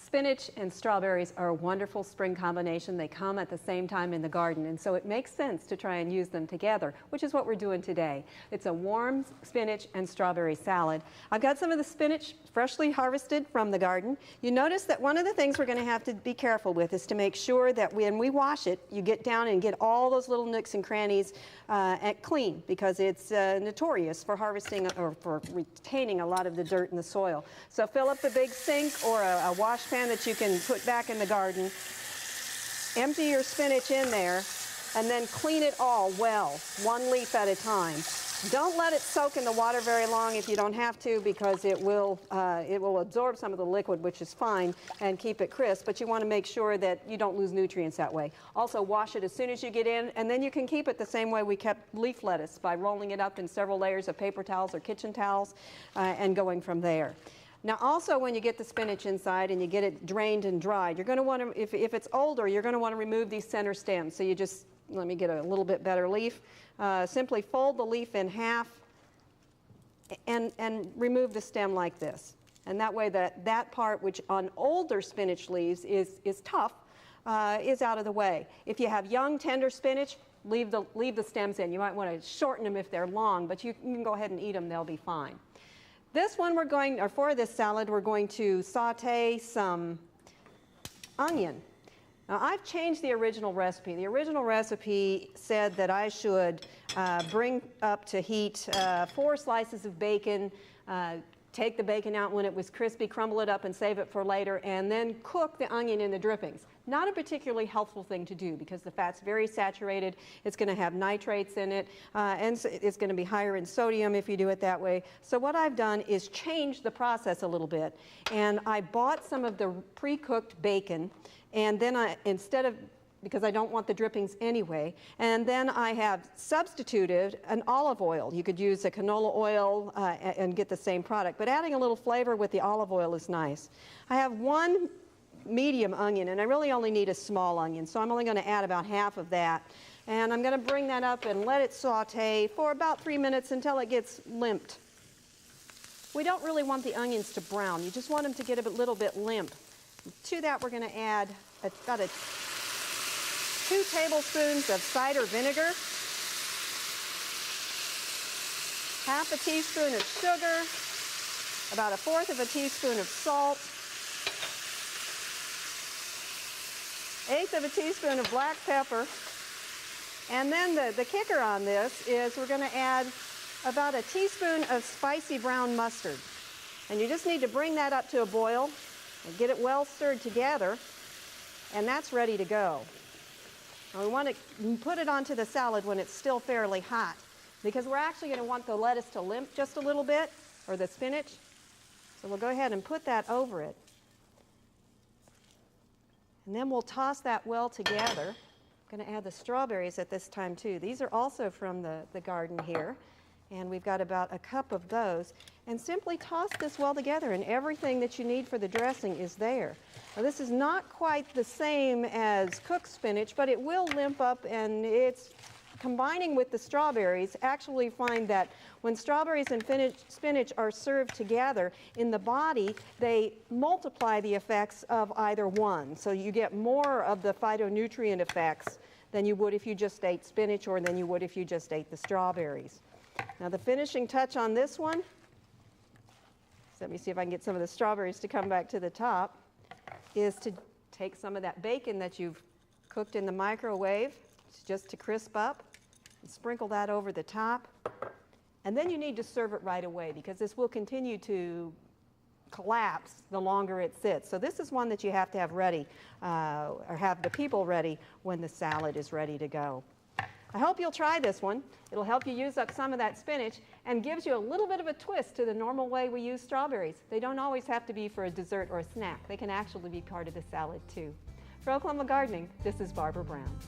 Spinach and strawberries are a wonderful spring combination. They come at the same time in the garden, and so it makes sense to try and use them together, which is what we're doing today. It's a warm spinach and strawberry salad. I've got some of the spinach freshly harvested from the garden. You notice that one of the things we're going to have to be careful with is to make sure that when we wash it, you get down and get all those little nooks and crannies clean, because it's notorious for harvesting or for retaining a lot of the dirt in the soil. So fill up the big sink or a wash pan that you can put back in the garden. Empty your spinach in there and then clean it all well, one leaf at a time. Don't let it soak in the water very long if you don't have to, because it will absorb some of the liquid, which is fine, and keep it crisp, but you want to make sure that you don't lose nutrients that way. Also wash it as soon as you get in, and then you can keep it the same way we kept leaf lettuce, by rolling it up in several layers of paper towels or kitchen towels and going from there. Now also, when you get the spinach inside and you get it drained and dried, you're going to want to, if it's older, you're going to want to remove these center stems. So you just, let me get a little bit better leaf. Simply fold the leaf in half and remove the stem like this. And that way that part, which on older spinach leaves is tough, is out of the way. If you have young, tender spinach, leave the stems in. You might want to shorten them if they're long, but you can go ahead and eat them, they'll be fine. This one for this salad, we're going to saute some onion. Now, I've changed the original recipe. The original recipe said that I should bring up to heat 4 slices of bacon, take the bacon out when it was crispy, crumble it up and save it for later, and then cook the onion in the drippings. Not a particularly healthful thing to do, because the fat's very saturated. It's going to have nitrates in it, and it's going to be higher in sodium if you do it that way. So what I've done is change the process a little bit, and I bought some of the pre-cooked bacon, and then because I don't want the drippings anyway, and then I have substituted an olive oil. You could use a canola oil and get the same product, but adding a little flavor with the olive oil is nice. I have 1 medium onion, and I really only need a small onion, so I'm only going to add about half of that. And I'm going to bring that up and let it saute for about 3 minutes until it gets limped. We don't really want the onions to brown. You just want them to get a little bit limp. To that, we're going to add about 2 tablespoons of cider vinegar, half a teaspoon of sugar, about 1/4 teaspoon of salt, 1/8 teaspoon of black pepper, and then the kicker on this is we're going to add about a teaspoon of spicy brown mustard. And you just need to bring that up to a boil and get it well stirred together, and that's ready to go. Now we want to put it onto the salad when it's still fairly hot, because we're actually going to want the lettuce to limp just a little bit, or the spinach. So we'll go ahead and put that over it. And then we'll toss that well together. I'm going to add the strawberries at this time too. These are also from the garden here, and we've got about a cup of those. And simply toss this well together, and everything that you need for the dressing is there. Now, this is not quite the same as cooked spinach, but it will limp up, and it's combining with the strawberries. Actually find that when strawberries and spinach are served together in the body, they multiply the effects of either one. So you get more of the phytonutrient effects than you would if you just ate spinach, or than you would if you just ate the strawberries. Now the finishing touch on this one, so let me see if I can get some of the strawberries to come back to the top, is to take some of that bacon that you've cooked in the microwave, just to crisp up, and sprinkle that over the top. And then you need to serve it right away, because this will continue to collapse the longer it sits. So this is one that you have to have ready, or have the people ready when the salad is ready to go. I hope you'll try this one. It'll help you use up some of that spinach and gives you a little bit of a twist to the normal way we use strawberries. They don't always have to be for a dessert or a snack. They can actually be part of the salad too. For Oklahoma Gardening, this is Barbara Brown.